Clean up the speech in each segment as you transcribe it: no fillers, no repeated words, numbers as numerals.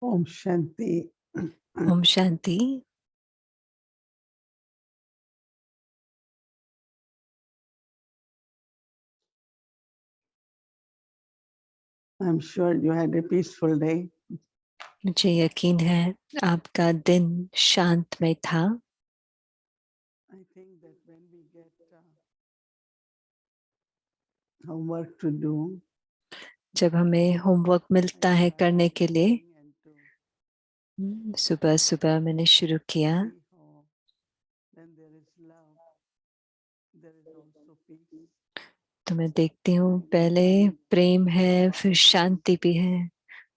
Om Shanti. Om Shanti. I'm sure you had a peaceful day. मुझे यकीन है आपका दिन शांतमय था। I think that when we get homework to do, जब हमें होमवर्क मिलता है करने के लिए, and to सुबह सुबह मैंने शुरू किया। see how when there is love, there is also peace. तो मैं देखती हूँ पहले प्रेम है, फिर शांति भी है,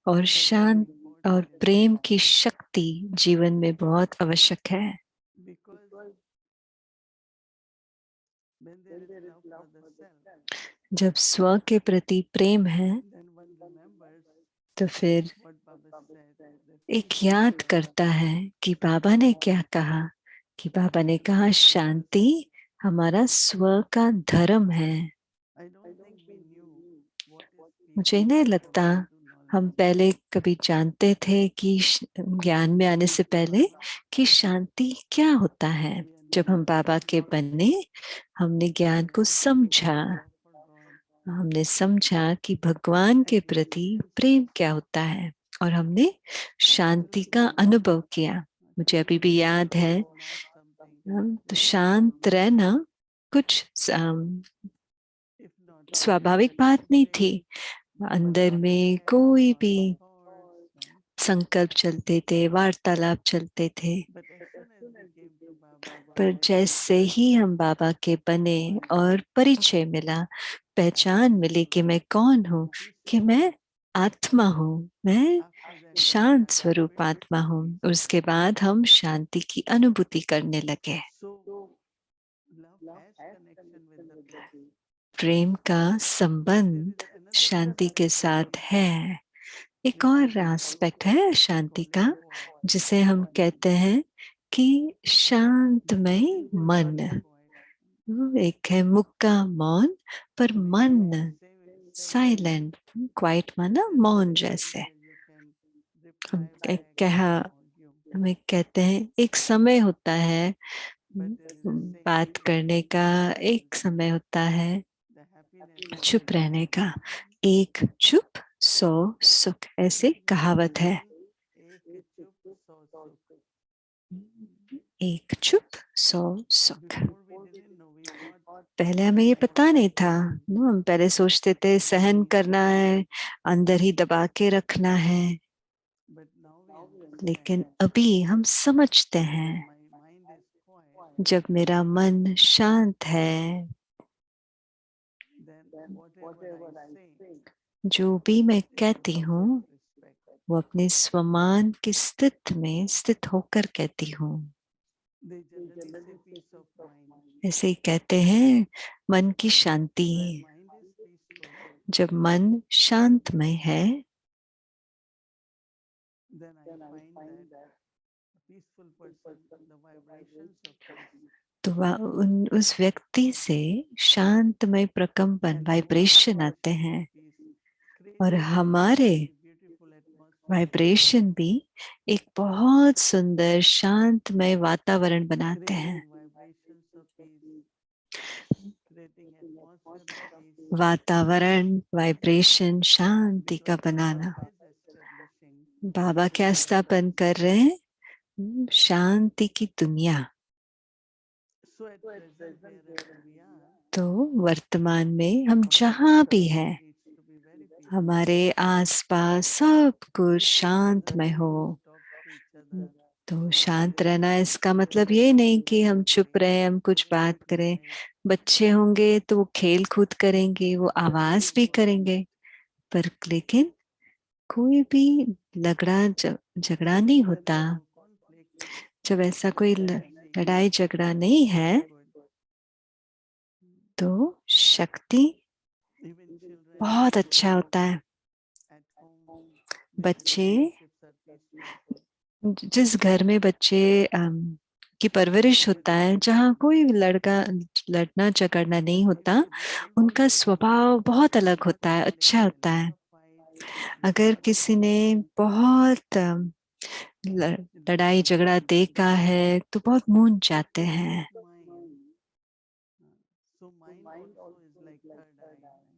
और शांत और प्रेम की शक्ति जीवन में बहुत आवश्यक है। Because when there is love for the self, जब स्व के प्रति प्रेम है then one remembers तो फिर what Baba said, that एक peace is याद the करता virtue. है कि बाबा ने क्या कहा, कि बाबा ने कहा शांति हमारा स्व का धर्म है। I don't think we knew what is peace मुझे नहीं before लगता coming to हम knowledge. पहले कभी जानते थे कि ज्ञान में आने से पहले कि शांति क्या होता है। जब हम बाबा के बने, हमने ज्ञान को समझा, हमने समझा कि भगवान के प्रति प्रेम क्या होता है, और हमने शांति का अनुभव किया। मुझे अभी भी याद है, तो शांत रहना कुछ स्वाभाविक बात नहीं थी। अंदर में कोई भी संकल्प चलते थे, वार्तालाप चलते थे, पर जैसे ही हम बाबा के बने और परिचय मिला, पहचान मिली कि मैं कौन हूँ, कि मैं आत्मा हूँ, मैं शांत स्वरूप आत्मा हूँ। उसके बाद हम शांति की अनुभूति करने लगे। प्रेम का संबंध शांति के साथ है। एक और एस्पेक्ट है शांति का, जिसे हम कहते हैं कि शांतमय मन। एक है मुक्का मौन, पर मन साइलेंट, क्वाइट माना मौन जैसे। हम हमें कहते हैं एक समय होता है बात करने का, एक समय होता है चुप रहने का। एक चुप सौ सुख, ऐसे कहावत है। एक चुप सौ सुख। पहले हमें ये पता नहीं था। हम पहले सोचते थे सहन करना है, अंदर ही दबा के रखना है। लेकिन अभी हम समझते हैं, जब मेरा मन शांत है, जो भी मैं कहती हूँ वो अपने स्वमान की स्थिति में स्थित होकर कहती हूँ। ऐसे ही कहते हैं मन की शांति। जब मन शांतमय है तो उस व्यक्ति से शांतमय प्रकंपन, वाइब्रेशन आते हैं, और हमारे वाइब्रेशन भी एक बहुत सुंदर शांतमय वातावरण बनाते हैं। वातावरण, वाइब्रेशन, शांति का बनाना। बाबा क्या स्थापन कर रहे हैं? शांति की दुनिया। तो वर्तमान में हम जहां भी हैं, हमारे आसपास सब कुछ शांतमय हो। तो शांत रहना इसका मतलब ये नहीं कि हम चुप रहे, हम कुछ बात करें। बच्चे होंगे तो वो खेल कूद करेंगे, वो आवाज भी करेंगे, पर लेकिन कोई भी झगड़ा नहीं होता। जब ऐसा कोई लड़ाई झगड़ा नहीं है तो शक्ति बहुत अच्छा होता है। बच्चे, जिस घर में बच्चे की परवरिश होता है, जहाँ कोई लड़ना झगड़ना नहीं होता, उनका स्वभाव बहुत अलग होता है, अच्छा होता है। अगर किसी ने बहुत लड़ाई झगड़ा देखा है तो बहुत मूंझ जाते हैं। So mind also is like third eye, right?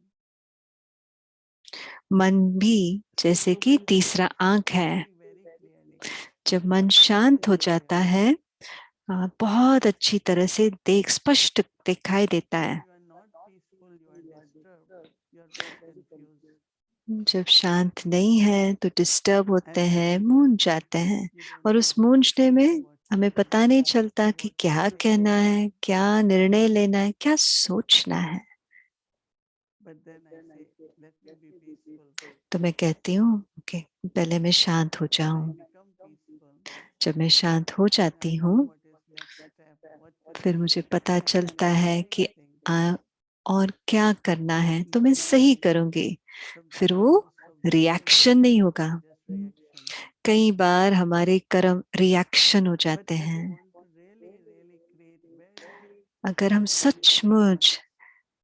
मन भी जैसे कि तीसरा आंख है। See very clearly. जब मन शांत हो जाता है बहुत अच्छी तरह से स्पष्ट दिखाई देता When है। you are not peaceful, you are disturbed. You are very confused. जब शांत नहीं है तो डिस्टर्ब होते And हैं, when you are मूंझ जाते peaceful, हैं, you don't और know उस what to मूंझने say, में what to हमें do, पता नहीं चलता कि what to क्या say. कहना है, क्या निर्णय लेना है, क्या सोचना है। But then I say, let me be peaceful. तो मैं कहती हूँ ओके, पहले मैं शांत हो When I जाऊं। become peaceful, जब मैं शांत हो then I जाती know हूँ what is next step, what to फिर do. मुझे पता चलता And है same कि thing. और क्या करना है तो Now मैं what सही happens? करूंगी। फिर Sometimes वो most of the reaction things नहीं are होगा। just reaction. कई बार हमारे कर्म रिएक्शन हो But जाते if you हैं। want to really create very अगर हम peaceful सचमुच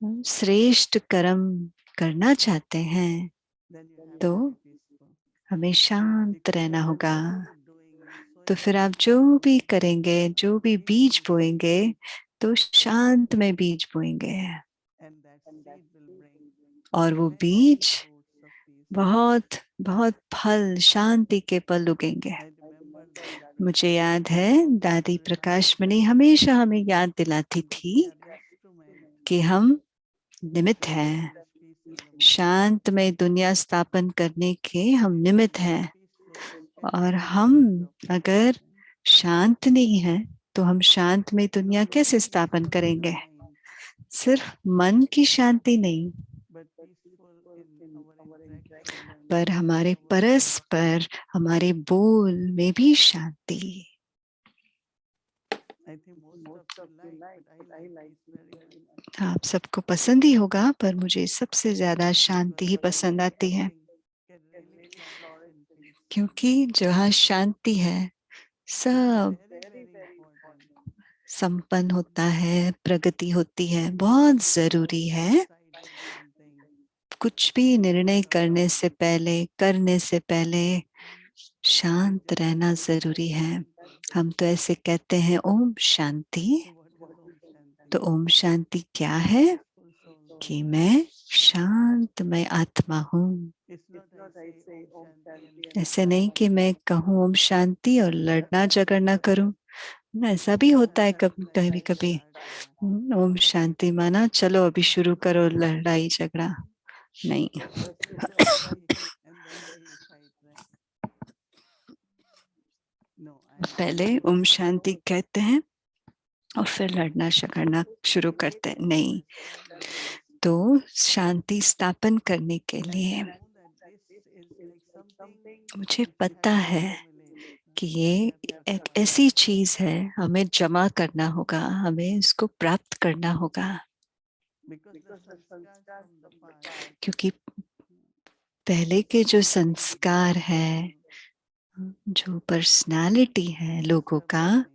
karma, श्रेष्ठ कर्म करना चाहते हैं then you have तो to be peaceful. हमें शांत Because रहना होगा। whatever you are doing, you're तो sowing फिर आप seeds जो of भी करेंगे, जो भी बीज peaceful seeds, बोएंगे तो शांत में बीज बोएंगे, and that seed will bring और वो many बीज fruits of peace. बहुत बहुत फल शांति के फल उगेंगे। I remember Dadi मुझे Prakash याद Mani है used दादी to remind प्रकाश us मणि हमेशा हमें याद दिलाती that थी we are instruments कि हम to निमित्त हैं, establish peace in the world. शांतमय दुनिया स्थापन करने के हम If we are निमित्त not हैं। peaceful, how can we और be हम agent of peace? अगर Right? शांत नहीं हैं तो हम शांतमय दुनिया Not कैसे only स्थापन peaceful in the करेंगे। mind, सिर्फ मन की शांति नहीं, but peaceful in our interaction, पर in हमारे our परस्पर, हमारे बोल में भी शांति। I think most of you like, but I like peace very much. आप सबको पसंद ही होगा, पर मुझे सबसे ज्यादा शांति ही Because पसंद आती है। everything can really flourish in peace. क्योंकि जहाँ शांति है सब Very, very important. संपन्न होता है, प्रगति होती है, बहुत जरूरी Before है। deciding something, कुछ भी निर्णय calm करने down. से पहले, करने से पहले We शांत रहना generally say जरूरी Om है। Shanti. हम तो ऐसे कहते हैं Om Shanti. So what is Om Shanti? तो ओम शांति क्या I'm a है peaceful soul. कि मैं शांतमय आत्मा हूँ। It's not I say Om Shanti and ऐसे fight. नहीं कि मैं कहूँ ओम शांति और लड़ना झगड़ना करूं। ऐसा भी होता है कभी Sometimes कभी I कभी। start that. ओम शांति माना, चलो अभी शुरू करो लड़ाई झगड़ा। नहीं, First we agree and then we fight, right? No, I am पहले peaceful. ओम शांति कहते हैं और फिर लड़ना झगड़ना शुरू करते हैं। नहीं, Establish. तो शांति स्थापन करने के And लिए I know that this is like something मुझे which we पता have to है accumulate, कि right? ये We have to एक acquire. ऐसी चीज है, हमें जमा करना होगा, हमें इसको प्राप्त करना होगा। Because the sanskars from the past, क्योंकि पहले के जो संस्कार है, जो पर्सनालिटी है लोगों disturb का, the mind.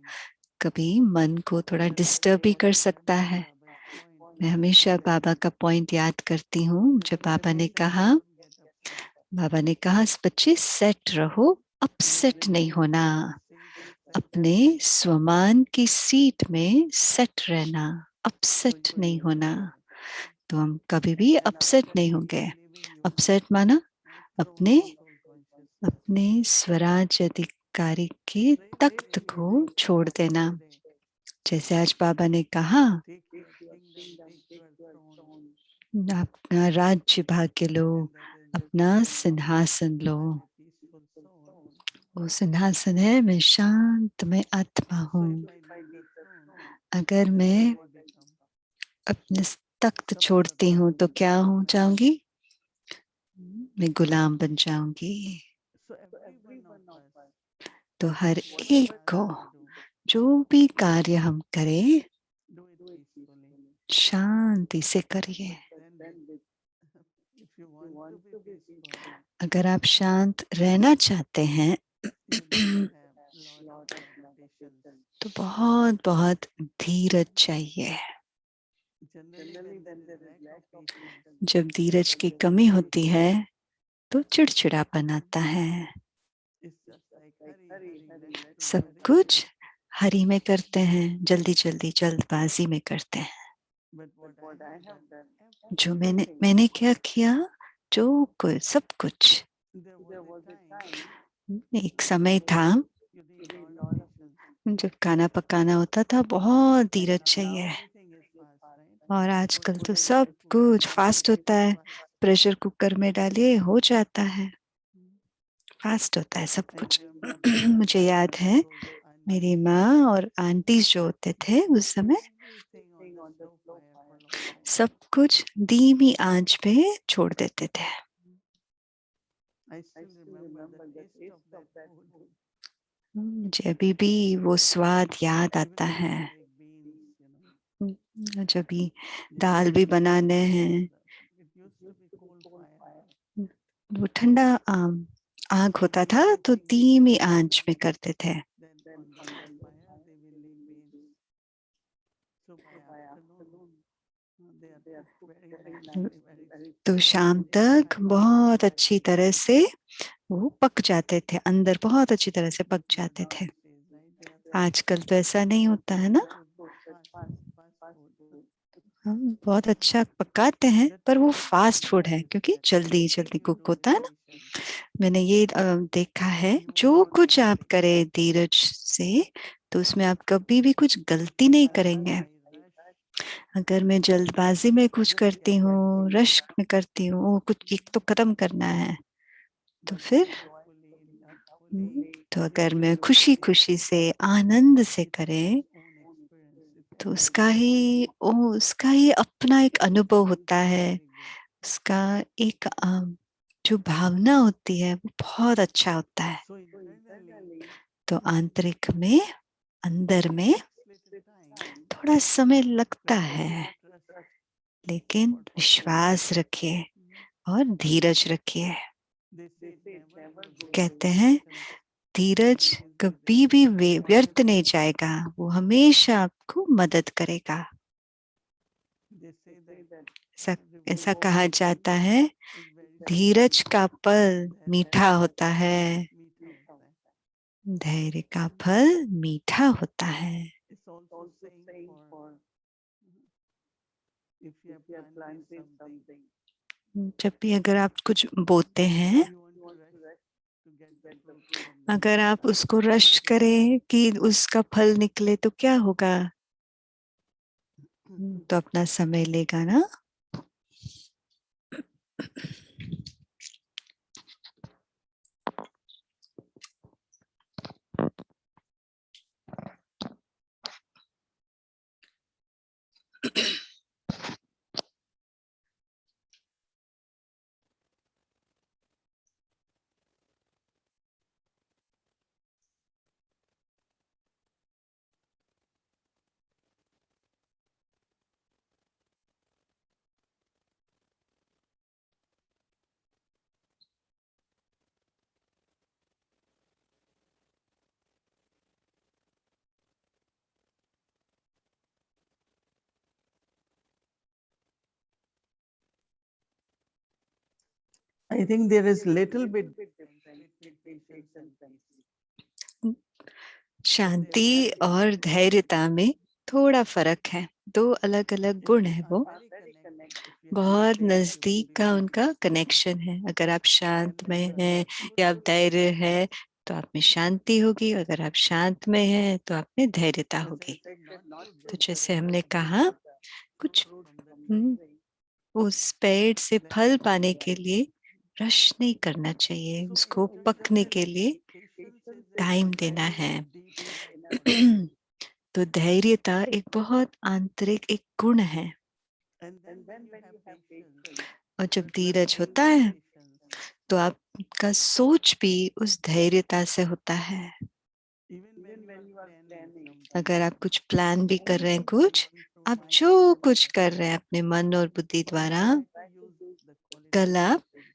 कभी मन को थोड़ा But डिस्टर्ब भी कर I सकता remember है। Baba's point मैं that हमेशा बाबा का पॉइंट याद करती हूँ जब बाबा ने every कहा, time get upset. बाबा ने कहा बच्चे सेट रहो, अपसेट नहीं Remain होना। in your seat of अपने satisfaction. स्वमान की सीट में सेट रहना, So अपसेट you नहीं will होना। never get upset. तो हम कभी भी And अपसेट नहीं peacefully होंगे। living your life, अपसेट माना right? Throne अपने of soul consciousness. अपने स्वराज अधिकारी के Pray तख्त daily, को like छोड़ Baba said देना। today. जैसे आज बाबा ने कहा, Take your kingdom, take your throne, अपना राज्य भाग्य लो, and that is the अपना throne of सिंहासन लो। I'm a peaceful soul. वो सिंहासन है, मैं शांत में आत्मा So हूँ। if I leave the throne, अगर then what मैं I become? अपने तख्त छोड़ती Subservient. हूँ तो क्या हो जाऊंगी? मैं गुलाम बन जाऊंगी। So every one of us, तो हर एक whatever को we do, जो भी कार्य हम करें do it peacefully. शांति से करिए। But then if you want to be peaceful, अगर आप शांत रहना चाहते हैं you need to have lot of patience. तो बहुत बहुत धीरज चाहिए। Generally, when there is lack of patience, जब धीरज की कमी होती है तो चिड़चिड़ापन आता है। It's just like hurry, hurry, let's do सब very कुछ quick. हरी में करते हैं, जल्दी जल्दी जल्दबाजी में करते हैं। But what I have done, जो मैंने everything. मैंने क्या किया, जो कुछ सब कुछ। There was a time एक समय था you need lot of patience. जब खाना पकाना होता था, बहुत धीरज Now चाहिए। everything is fast, right? और Put आजकल तो it in सब the food कुछ processor, फास्ट होता है। fast. प्रेशर कुकर में डालिए, हो जाता है, Hmm. फास्ट होता है सब I कुछ। remember my मुझे याद grandmother, है those मेरी aunties, माँ और आंटीज जो होते थे उस समय, everything on the slow fire for long time. सब कुछ धीमी आंच पे छोड़ देते थे। I still remember the taste of that food. मुझे अभी भी वो स्वाद याद आता Even है। when we make beans, you know, जब भी they दाल used भी to बनाने cook हैं, on it used to be coal fire. वो ठंडा आग होता था तो धीमी आंच में करते थे। Then on the slow fire they will leave beans. So by afternoon they are cooked very nicely, very तो शाम in तक high बहुत temperature. अच्छी तरह से वो पक जाते थे, अंदर बहुत अच्छी तरह से पक But जाते थे। nowadays, right, they are fast. आजकल तो ऐसा नहीं होता है ना। Food, fast food. हम बहुत अच्छा पकाते हैं That पर वो taste फास्ट is फूड है, क्योंकि that जल्दी even जल्दी if you कुक do होता with है ना। patience, मैंने ये देखा है, you जो won't कुछ get आप it. करें धीरज से, तो उसमें आप कभी भी कुछ गलती नहीं करेंगे। I rush, अगर मैं जल्दबाजी में कुछ just to करती get that हूँ, thing रश में करती हूँ, वो कुछ एक तो खत्म करना है, तो but फिर joyfully, love तो you अगर can मैं do खुशी it खुशी से आनंद से with करें, one's own experience. It तो feels very उसका ही अपना एक अनुभव होता है। very good. उसका एक जो भावना होती है वो बहुत अच्छा होता है। So internally, तो आंतरिक में, अंदर में takes little time, थोड़ा समय लगता but do है, not rush लेकिन for विश्वास रखिए Mhm. और धीरज रखिए। They say it never goes कहते to हैं waste. Dheeraj It is the कभी भी व्यर्थ always नहीं जाएगा, वो हमेशा आपको मदद करेगा। they say that ऐसा ऐसा reward कहा जाता है, is very धीरज sweet. का पल That मीठा होता है, मीठा होता है. धैर्य का फल मीठा होता है। It's also saying for if you have planted something, जब भी अगर आप कुछ बोते हैं, you want to rush to get the fruit from that. अगर आप उसको रश करें कि उसका फल निकले तो क्या होगा, तो अपना समय लेगा ना। I think there is little bit difference between patience and peace. शांति और धैर्यता में थोड़ा फर्क है, दो अलग अलग गुण है वो। Very connect. If you have बहुत patience, you will नजदीक be का very उनका peaceful. कनेक्शन है। अगर आप शांत में हैं But या आप धैर्य है, तो आप में शांति होगी। अगर आप शांत में हैं तो आप में धैर्यता as I होगी। said, not to तो get जैसे हमने कहा, fruit कुछ from the tree. उस पेड़ से Let फल it पाने be. के लिए रश नहीं करना चाहिए, So उसको पकने के लिए patience is टाइम a देना very है। deep inner quality. तो धैर्यता एक बहुत आंतरिक एक गुण है। And then when you have patience, और जब your धीरज thinking होता is है patience. तो आपका सोच भी उस धैर्यता से होता है। Even when you are planning something, अगर आप कुछ प्लान भी कर रहे हैं, you कुछ want to आप mind जो your कुछ कर business. रहे हैं अपने मन और बुद्धि You द्वारा, try to use the quality कल of आप patience.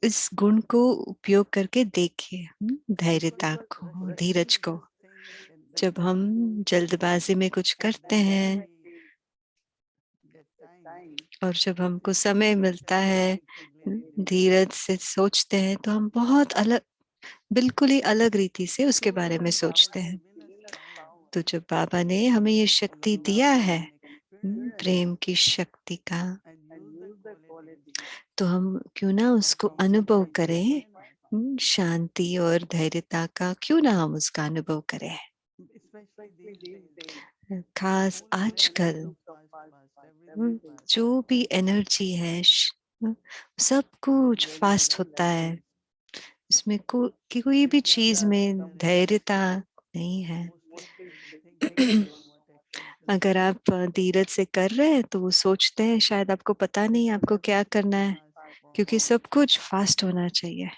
इस गुण को उपयोग करके देखिए, Because धैर्यता को, धीरज rushing को। this thing and that जब हम जल्दबाजी में कुछ and करते then when हैं we get time, और जब हमको समय मिलता है, धीरज से सोचते हैं तो हम बहुत अलग, बिल्कुल ही अलग रीति से उसके बारे में सोचते हैं। तो जब बाबा ने हमें ये शक्ति दिया है प्रेम की शक्ति का, तो हम क्यों ना उसको अनुभव करें, शांति और धैर्यता का क्यों ना हम उसका अनुभव करें। खास आजकल जो भी एनर्जी है सब कुछ फास्ट होता है, इसमें कोई भी चीज में धैर्यता नहीं है। अगर आप धीरज से कर रहे हैं तो वो सोचते हैं शायद आपको पता नहीं आपको क्या करना है, क्योंकि सब कुछ फास्ट होना चाहिए।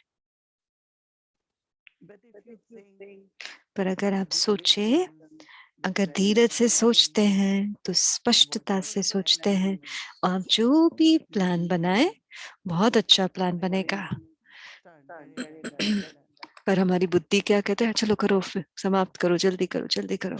पर अगर आप सोचे, अगर धीरज से सोचते हैं तो स्पष्टता से सोचते हैं, आप जो भी प्लान बनाए बहुत अच्छा प्लान बनेगा। पर हमारी बुद्धि क्या कहते हैं, चलो करो, समाप्त करो, जल्दी करो, जल्दी करो।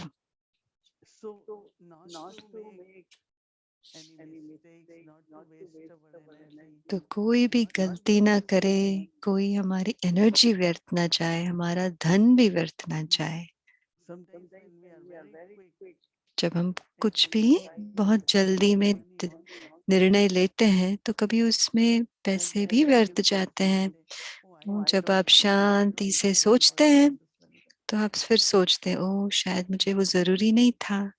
तो कोई भी गलती ना करे, कोई हमारी एनर्जी व्यर्थ ना जाए, हमारा धन भी व्यर्थ ना जाए। जब हम कुछ भी बहुत जल्दी में निर्णय लेते हैं तो कभी उसमें पैसे भी व्यर्थ जाते हैं। जब आप शांति से सोचते हैं तो आप फिर सोचते हैं, ओ शायद मुझे वो जरूरी नहीं था।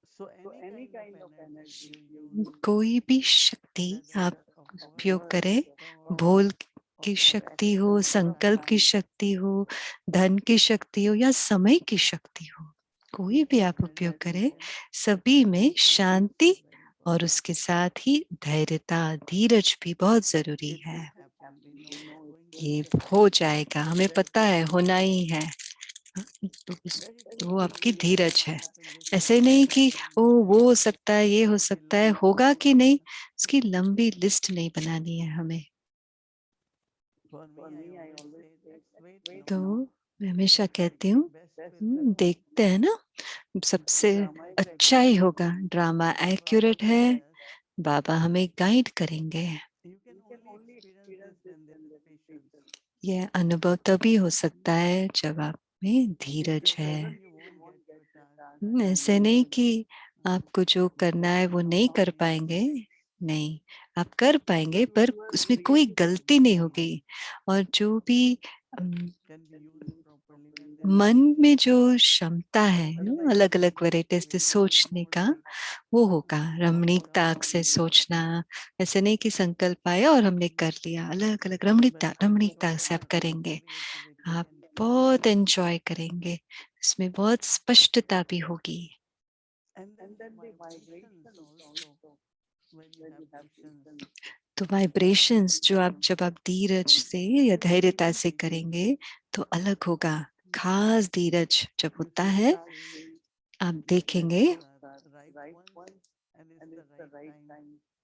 कोई भी शक्ति आप उपयोग करें, भूल की शक्ति हो, संकल्प की शक्ति हो, धन की शक्ति हो या समय की शक्ति हो, कोई भी आप उपयोग करें, सभी में शांति और उसके साथ ही धैर्यता, धीरज भी बहुत जरूरी है। ये हो जाएगा, हमें पता है होना ही है। वो आपकी धीरज है। ऐसे नहीं कि वो हो सकता है, ये हो सकता है, होगा कि नहीं, उसकी लंबी लिस्ट नहीं बनानी है हमें। तो मैं हमेशा कहती हूँ, देखते हैं ना, सबसे अच्छा ही होगा। ड्रामा एक्यूरेट है, बाबा हमें गाइड करेंगे। यह अनुभव तभी हो सकता है जब आप में धीरज है। ऐसे नहीं कि आपको जो करना है वो नहीं कर पाएंगे, नहीं, आप कर पाएंगे, पर उसमें कोई गलती नहीं होगी। और जो भी मन में जो क्षमता है ना, अलग अलग वैरायटीज से सोचने का, वो होगा रमणीकता से सोचना। ऐसे नहीं कि संकल्प आया और हमने कर लिया, अलग अलग रमणीकता, रमणीकता से आप करेंगे, आप बहुत एंजॉय करेंगे, इसमें बहुत स्पष्टता भी होगी। तो वाइब्रेशंस जो आप जब आप धीरज से या धैर्यता से करेंगे तो अलग होगा। खास धीरज जब होता है, आप देखेंगे,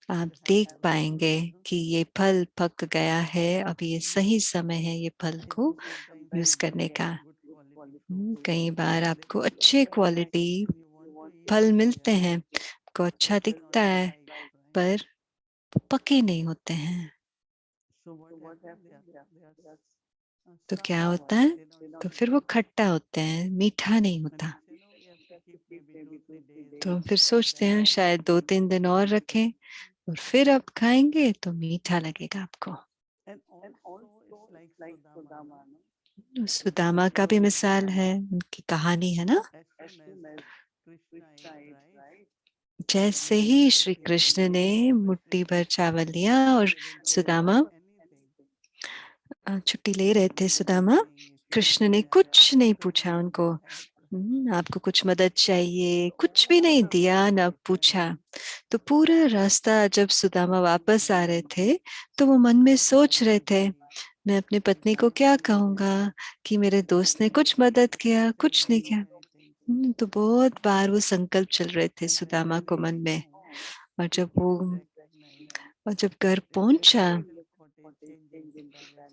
आप देख पाएंगे कि ये फल पक गया है, अब ये सही समय है ये फल को यूज करने का। कई बार आपको अच्छे क्वालिटी फल मिलते हैं, आपको अच्छा दिखता है, पर पके नहीं होते हैं। तो क्या होता है, तो फिर वो खट्टा होते हैं, मीठा नहीं होता। तो हम फिर सोचते हैं शायद 2-3 दिन और रखें और फिर आप खाएंगे तो मीठा लगेगा आपको। सुदामा का भी मिसाल है, उनकी कहानी है ना। जैसे ही श्री कृष्ण ने मुट्ठी भर चावल लिया और सुदामा छुट्टी ले रहे थे, सुदामा, कृष्ण ने कुछ नहीं पूछा उनको, आपको कुछ मदद चाहिए, कुछ भी नहीं दिया, ना पूछा। तो पूरा रास्ता जब सुदामा वापस आ रहे थे तो वो मन में सोच रहे थे, मैं अपनी पत्नी को क्या कहूंगा कि मेरे दोस्त ने कुछ मदद किया, कुछ नहीं किया। तो बहुत बार वो संकल्प चल रहे थे सुदामा को मन में। और जब घर पहुंचा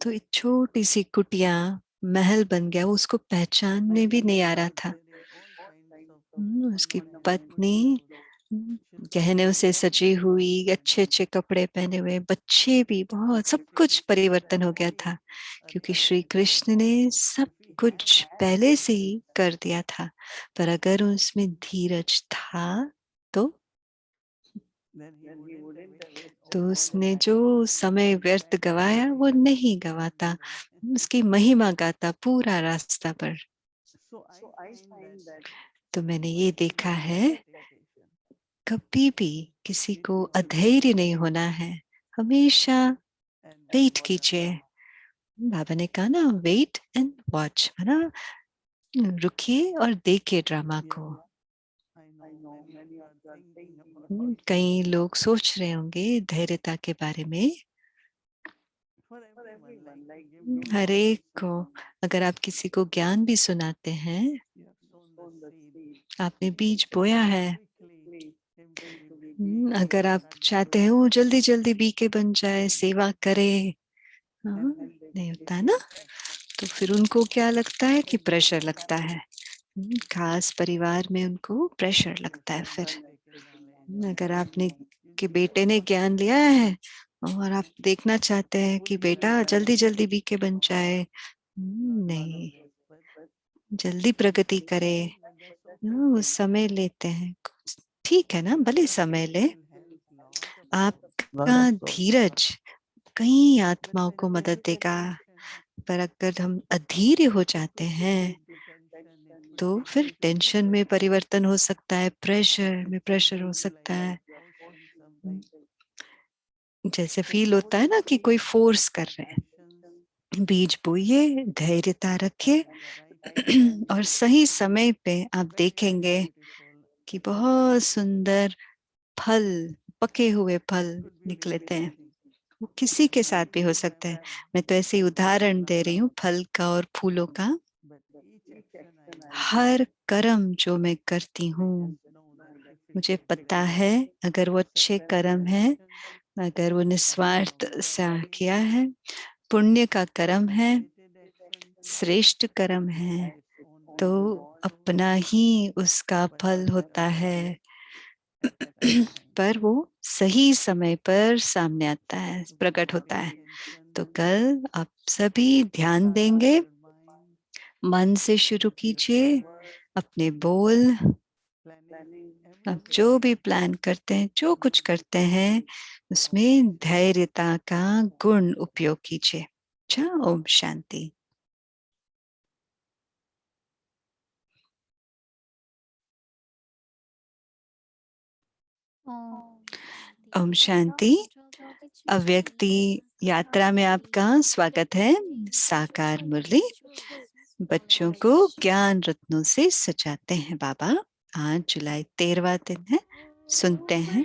तो एक छोटी सी कुटिया महल बन गया, वो उसको पहचानने भी नहीं आ रहा था। उसकी पत्नी गहनों से सजी हुई, अच्छे अच्छे कपड़े पहने हुए, बच्चे भी, बहुत सब कुछ परिवर्तन हो गया था, क्योंकि श्री कृष्ण ने सब कुछ पहले से ही कर दिया था। पर अगर उसमें धीरज था तो उसने जो समय व्यर्थ गवाया वो नहीं गवाता, उसकी महिमा गाता पूरा रास्ता पर। तो मैंने ये देखा है, कभी भी किसी को अधैर्य नहीं होना है, हमेशा वेट कीजिए। बाबा ने कहा ना, वेट एंड वॉच, है ना, रुकिए और देखिए ड्रामा को। कई लोग सोच रहे होंगे धैर्यता के बारे में। हर एक को, अगर आप किसी को ज्ञान भी सुनाते हैं, आपने बीज बोया है, अगर आप चाहते हैं वो जल्दी जल्दी बीके बन जाए, सेवा करे, नहीं होता है ना, तो फिर उनको क्या लगता है कि प्रेशर लगता है। खास परिवार में उनको प्रेशर लगता है। फिर अगर आपने कि बेटे ने ज्ञान लिया है और आप देखना चाहते हैं कि बेटा जल्दी जल्दी बीके बन जाए, नहीं, जल्दी प्रगति करे, वो समय लेते हैं। ठीक है ना, भले समय ले। आपका धीरज कई आत्माओं को मदद देगा, पर अगर हम अधीर हो जाते हैं तो फिर टेंशन में परिवर्तन हो सकता है, प्रेशर में प्रेशर हो सकता है। जैसे फील होता है ना कि कोई फोर्स कर रहे हैं। बीज बोइए, धैर्यता रखिए और सही समय पे आप देखेंगे कि बहुत सुंदर फल, पके हुए फल निकलते हैं। वो किसी के साथ भी हो सकता है। मैं तो ऐसे ही उदाहरण दे रही हूँ फल का और फूलों का। हर कर्म जो मैं करती हूँ, मुझे पता है अगर वो अच्छे कर्म है, अगर वो निस्वार्थ सा किया है, पुण्य का कर्म है, श्रेष्ठ कर्म है, तो अपना ही उसका फल होता है। पर वो सही समय पर सामने आता है, प्रकट होता है। तो कल आप सभी ध्यान देंगे, मन से शुरू कीजिए अपने बोल। आप जो भी प्लान करते हैं, जो कुछ करते हैं, उसमें धैर्यता का गुण उपयोग कीजिए। अच्छा, ओम शांति। ओम शांति। अव्यक्ति यात्रा में आपका स्वागत है। साकार मुरली बच्चों को ज्ञान रत्नों से सजाते हैं बाबा। आज जुलाई 13वां दिन है। सुनते हैं।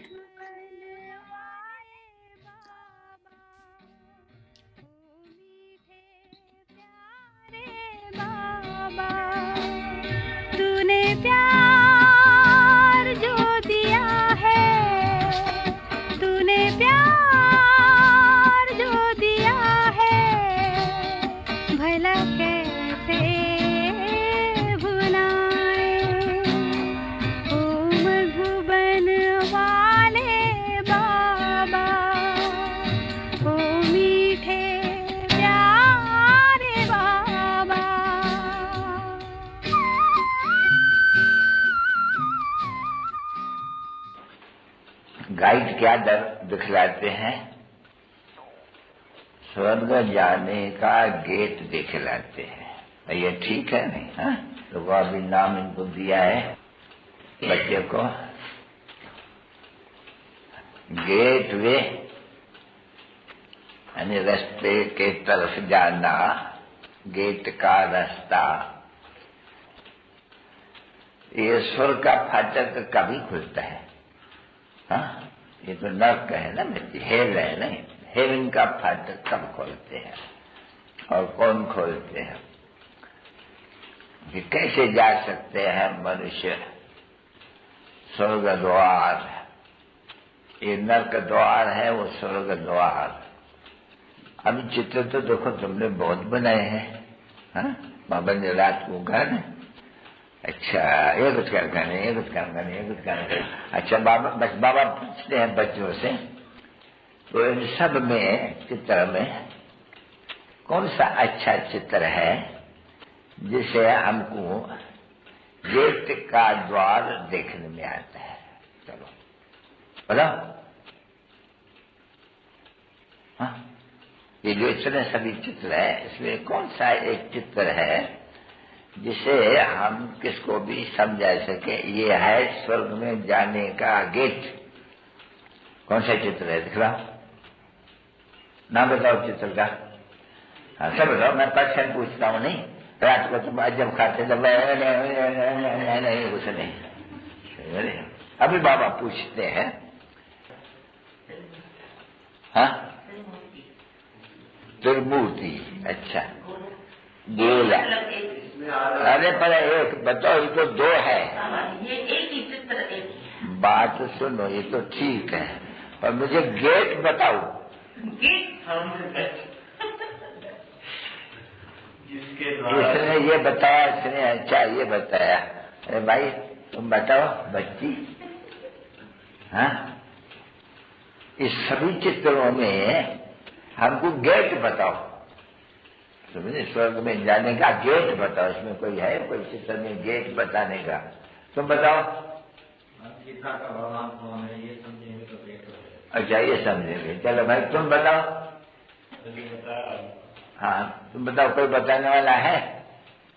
तूने प्यार जो दिया है, तूने प्यार जो दिया है, भला कैसे भुलाए। ओ मधुबन वाले बाबा, ओ मीठे प्यारे बाबा। गाइड क्या दिखलाते हैं? स्वर्ग जाने का गेट दिखलाते हैं। ये ठीक है नहीं? हाँ, तो वो अभी नाम इनको दिया है बच्चे को, गेट वे, यानी रास्ते के तरफ जाना, गेट का रास्ता। ये स्वर्ग का फाटक कभी खुलता है? हाँ, ये तो नर्क है ना, हेल है नहीं, हेवन का फाटक कब खोलते हैं और कौन खोलते हैं? कि कैसे जा सकते हैं मनुष्य स्वर्ग द्वार? ये नर्क द्वार है, वो स्वर्ग द्वार। अभी चित्र तो देखो तुमने बहुत बनाए हैं। हाँ, बाबा ने रात को कहा ना, अच्छा ये कुछ करना नहीं, ये कुछ करना नहीं, ये कुछ करना नहीं। अच्छा बाबा पूछते हैं बच्चों से, तो इन सब में चित्र में कौन सा अच्छा चित्र है जिसे हमको गेट का द्वार देखने में आता है? चलो बताओ। हाँ, ये जो इतने सभी चित्र है, इसमें कौन सा एक चित्र है जिसे हम किसको भी समझा सके ये है स्वर्ग में जाने का गेट? कौन सा चित्र है? दिख रहा? नाम बताओ चित्र का। हाँ सब बताओ, मैं क्वेश्चन पूछता हूँ, नहीं रात को तुम जब खाते जब नहीं कुछ नहीं। अभी बाबा पूछते हैं। हाँ त्रिमूर्ति, अच्छा गोला। अरे पर एक बताओ, ये तो दो है। ये एक ही चित्र एक। बात सुनो, ये तो ठीक है, पर मुझे गेट बताओ। इसने ये बताया, इसने अच्छा ये बताया। अरे भाई तुम बताओ बच्ची। हाँ इस सभी चित्रों में हमको गेट बताओ, समझे? स्वर्ग में जाने का गेट बताओ। इसमें कोई है कोई चित्र में गेट बताने का? तुम बताओ। सीता का भगवान कौन है ये समझेंगे तो गेट हो। अच्छा ये समझेंगे। चलो भाई तुम बताओ। हाँ तुम बताओ, कोई बताने वाला है?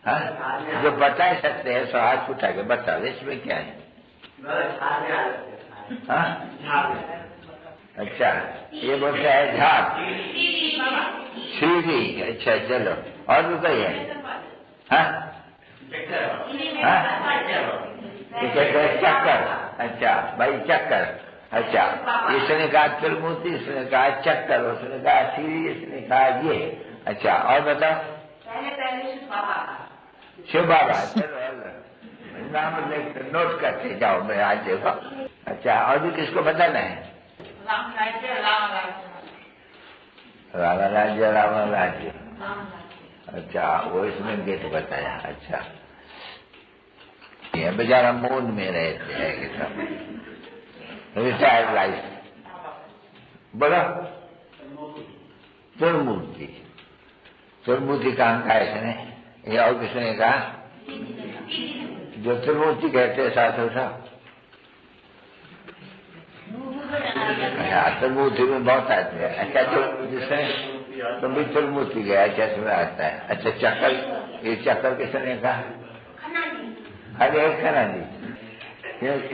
हाँ जो बता सकते हैं सो हाथ उठा के बताओ, इसमें क्या है? हाँ अच्छा ये बोलता है झाप, सीढ़ी। अच्छा चलो और भी कोई है? हाँ ये कहते हैं चक्कर। अच्छा भाई चक्कर। अच्छा इसने कहा त्रिमूर्ति, इसने कहा चक्कर, उसने कहा सीढ़ी, इसने कहा ये। अच्छा और बताओ। शिव बाबा। चलो नाम नोट करते जाओ, मैं आज देखो। अच्छा और भी किसको बताना है? रावण राज्य, रावण राज्य। अच्छा वो इसमें गेट बताया। अच्छा ये बेचारा मून में रहते हैं, रिटायर्ड लाइफ। बोला त्रिमूर्ति। त्रिमूर्ति कहाँ का इसने? ये और किसने कहा? जो त्रिमूर्ति कहते हैं साधु साहब। त्रिमूर्ति में बहुत आते हैं। अच्छा तो जिसने तुम भी त्रिमूर्ति गया, अच्छा इसमें आता है। अच्छा चक्कर, ये चक्कर किसने कहा? अरे खना जी,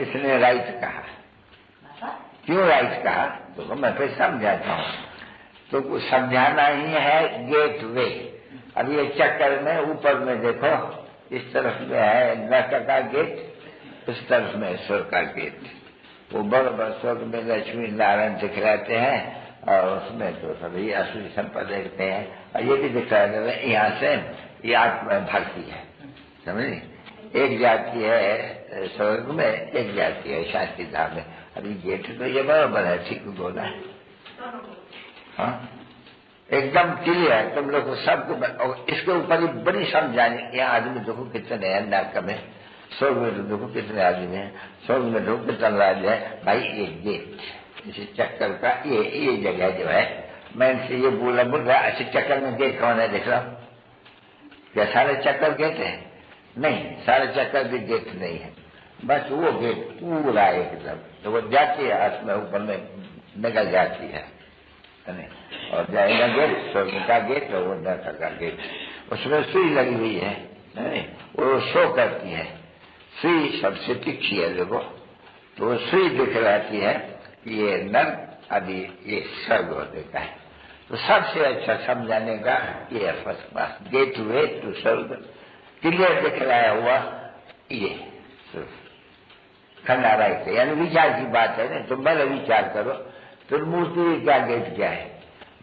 इसने राइट कहा। क्यों राइट कहा? तो मैं फिर समझाता हूँ। तो कुछ समझाना ही है गेट वे। अब ये चक्कर में ऊपर में देखो, इस तरफ में है नरक का गेट, इस तरफ में स्वर्ग का गेट। वो बड़े स्वर्ग में लक्ष्मी नारायण दिखलाते हैं और उसमें तो सभी असली संपदा देखते हैं। और ये भी दिखलाते हैं यहाँ से ये आत्मा भागती है, समझे? एक जाति है स्वर्ग में, एक जाति है शांति धाम में। अभी गेट तो ये बराबर है, ठीक बोला है। हाँ एकदम क्लियर तुम लोग को सबको। इसके ऊपर ही बड़ी समझाने। यहाँ आदमी देखो कितने हैं नरक में, स्वर्ग में देखो कितने आदमी हैं, स्वर्ग में देखो कितना राज्य है। भाई ये गेट इसे चक्कर का ये जगह जो है, मैं इनसे ये बोल रहा। अच्छा चक्कर में गेट कौन है? देख लो क्या सारे चक्कर गेट है? नहीं, सारे चक्कर भी गेट नहीं है। बस वो गेट पूरा एकदम तो वो जाती है हाथ में, ऊपर में निकल जाती है और जाएगा गेट, स्वर्ग का गेट और वो नरक का गेट। उसमें सुई लगी हुई है, नहीं वो शो करती है। सुई सबसे तिखी है देखो, तो वो सुई दिखलाती है कि ये नर्क अभी ये स्वर्ग होने का है। तो सबसे अच्छा समझाने का ये first class gateway to स्वर्ग क्लियर दिखलाया हुआ ये खंडा राइट है। यानी विचार की बात है ना, तुम पहले विचार करो त्रिमूर्ति क्या गेट क्या है?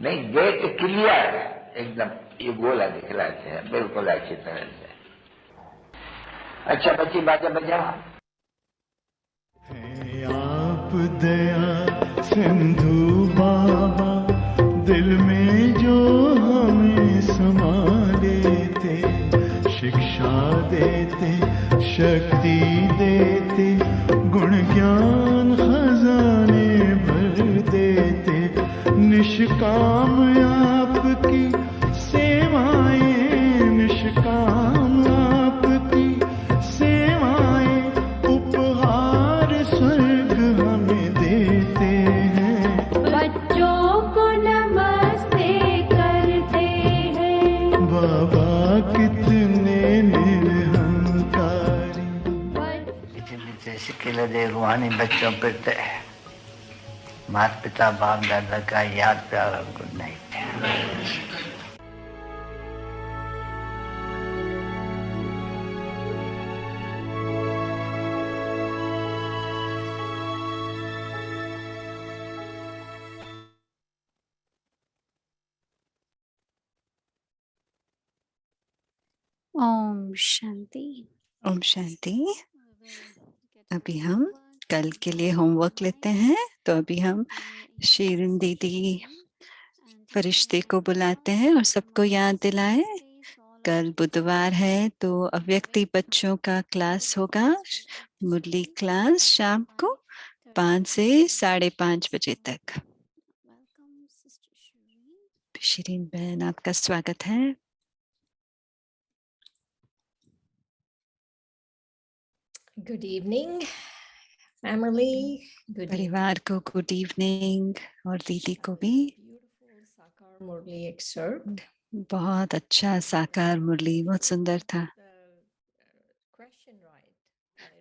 नहीं गेट क्लियर एकदम ये गोला दिखलाते हैं बिल्कुल अच्छी तरह से। अच्छा बच्ची बातें बजाओ। आप दया सिंधु बाबा दिल में जो हमें समा लेते, शिक्षा देते शक्ति देते, गुण ज्ञान खजाने भर देते। निष्काम आपकी सेवाएं, निष्काम आपकी सेवाएं, उपहार स्वर्ग हमें देते हैं। बच्चों को नमस्ते करते हैं। बाबा कितने निरहंकारी। मीठे मीठे सिक्के दे रूहानी बच्चों पर माता पिता बाप दादा का याद प्यार और गुड नाइट। ओम शांति। ओम शांति। अभी हम कल के लिए होमवर्क लेते हैं। तो अभी हम शीरिन दीदी फरिश्ते को बुलाते हैं और सबको याद दिलाएं। कल बुधवार है तो अव्यक्ति बच्चों का क्लास होगा, मुरली क्लास शाम को 5 से 5:30 बजे तक। शीरिन बहन आपका स्वागत है। Good evening, family. Good परिवार को गुड इवनिंग और दीदी को भी। beautiful Sakar Murli excerpt. बहुत अच्छा साकार मुरली, बहुत सुंदर था। Question right.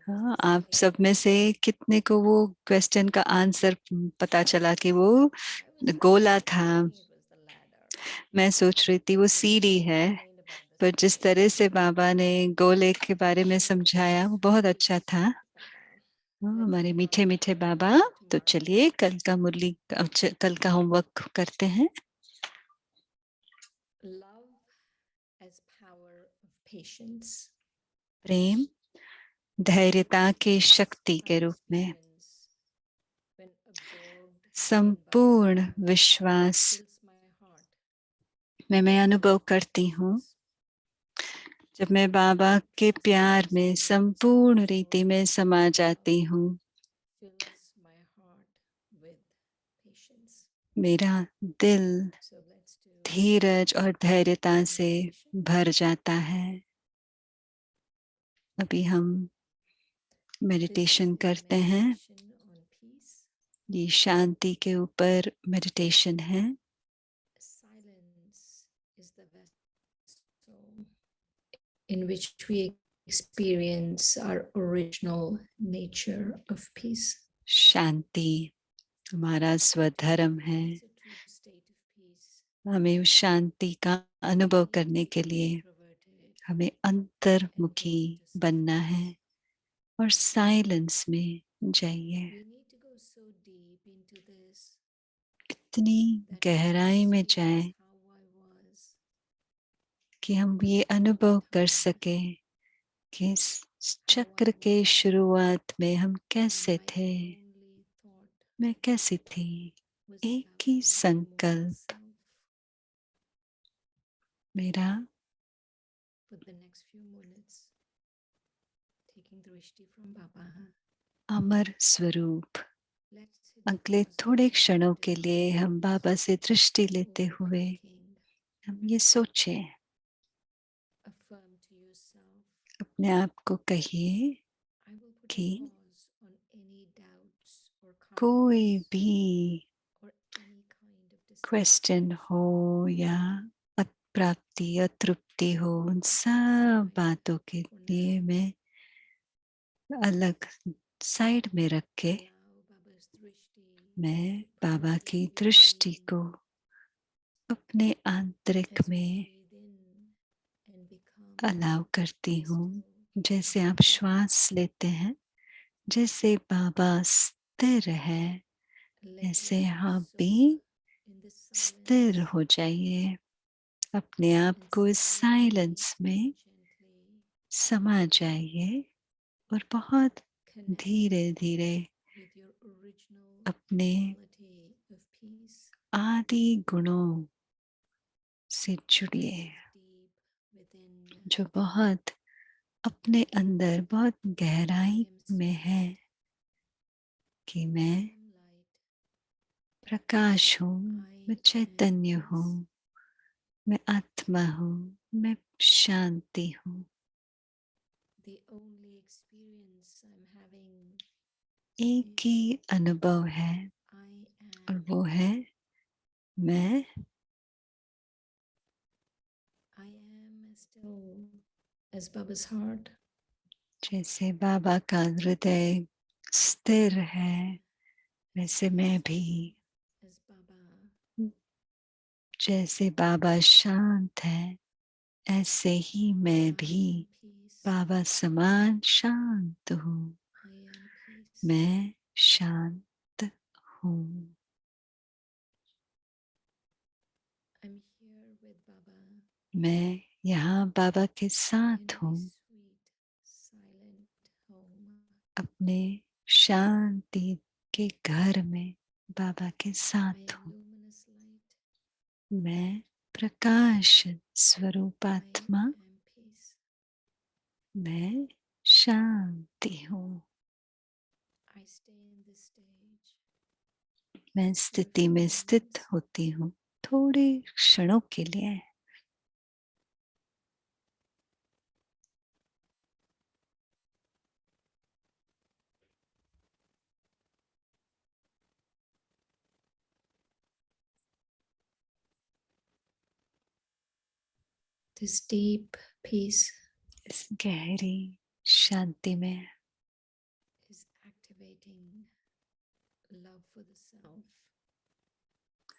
हाँ, आप सब में से कितने को वो क्वेश्चन का आंसर पता चला कि वो गोला था। मैं सोच रही थी वो सीढ़ी है, पर जिस तरह से बाबा ने गोले के बारे में समझाया वो बहुत अच्छा था। हमारे मीठे मीठे बाबा। तो चलिए कल का मुरली, कल का होमवर्क करते हैं। Love as power of patience. प्रेम धैर्यता की शक्ति के रूप में संपूर्ण विश्वास में मैं अनुभव करती हूँ। जब मैं बाबा के प्यार में संपूर्ण रीति में समा जाती हूँ, मेरा दिल धीरज और धैर्यता से भर जाता है। अभी हम मेडिटेशन करते हैं। ये शांति के ऊपर मेडिटेशन है। In which we experience our original nature of peace. शांति हमारा स्वधर्म है। हमें उस शांति का अनुभव करने के लिए हमें अंतर्मुखी बनना है और साइलेंस में जाइए। इतनी गहराई में जाएं कि हम ये अनुभव कर सके कि इस चक्र के शुरुआत में हम कैसे थे, मैं कैसी थी। एक ही संकल्प मेरा। अमर स्वरूप। अगले थोड़े क्षणों के लिए हम बाबा से दृष्टि लेते हुए हम ये सोचें, अपने आप को कहिए कि कोई भी क्वेश्चन हो या प्राप्ति अतृप्ति हो, उन सब बातों के लिए मैं अलग साइड में रख के मैं बाबा की दृष्टि को अपने आंतरिक में अलाउ करती हूँ। जैसे आप श्वास लेते हैं, जैसे बाबा स्थिर है, ऐसे आप भी स्थिर हो जाइए। अपने आप को इस साइलेंस में समा जाइए और बहुत धीरे धीरे अपने आदि गुणों से जुड़िए, जो बहुत अपने अंदर बहुत गहराई में है कि मैं प्रकाश हूँ, मैं चैतन्य हूँ, मैं आत्मा हूँ, मैं शांति हूँ। एक ही अनुभव है और वो है मैं as Baba's heart. जैसे बाबा का हृदय स्थिर है वैसे मैं भी, As Baba जैसे बाबा शांत है ऐसे ही मैं भी बाबा समान शांत हूँ। मैं शांत हूँ। I'm here with Baba मैं यहाँ बाबा के साथ in my हूँ, sweet silent home. अपने शांति के घर में बाबा के I साथ am हूँ। luminous light. मैं प्रकाश स्वरूप I आत्मा, am peace. मैं शांति हूँ। I stay in this stage मैं स्थिति में स्थित होती हूँ थोड़े क्षणों के लिए। this deep peace इस गहरी शांति में is activating love for the self.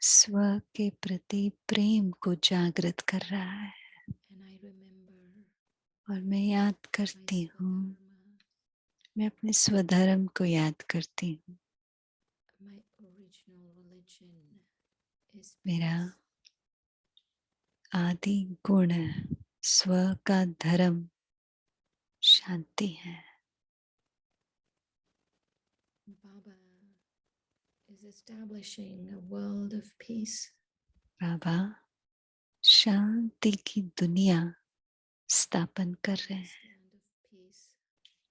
स्व के प्रति प्रेम को जागृत कर रहा है। And I remember और मैं याद my करती हूँ, Swadharma, मैं अपने स्वधर्म को याद करती हूँ। my original religion is मेरा peace. आदि गुण स्व का धर्म शांति है। Baba is establishing a world of peace. बाबा शांति की दुनिया स्थापन कर रहे हैं। This land of peace.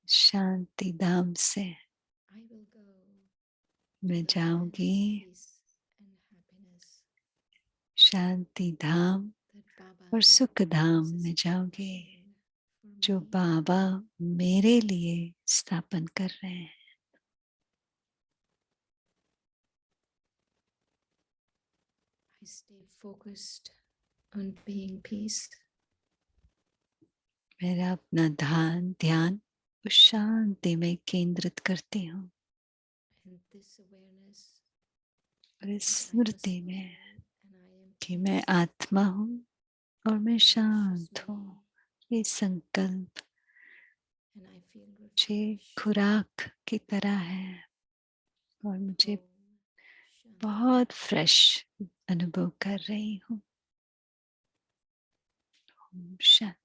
शांति धाम से I will go मैं to the land जाऊंगी of peace and happiness Shanti Dham that Baba और सुख धाम is में जाऊंगी establishing for जो me. बाबा मेरे लिए स्थापन कर रहे हैं। I stay focused on being peace. मेरा अपना ध्यान उस शांति में केंद्रित करती हूँ And this awareness और इस that I am a Smriti soul में and I am कि मैं peace आत्मा हूँ और मैं nourishes शांत me हूँ। ये संकल्प and I feel मुझे refreshed. खुराक की तरह है और मुझे Om Shanti. बहुत फ्रेश अनुभव कर रही हूँ। ओम शांति।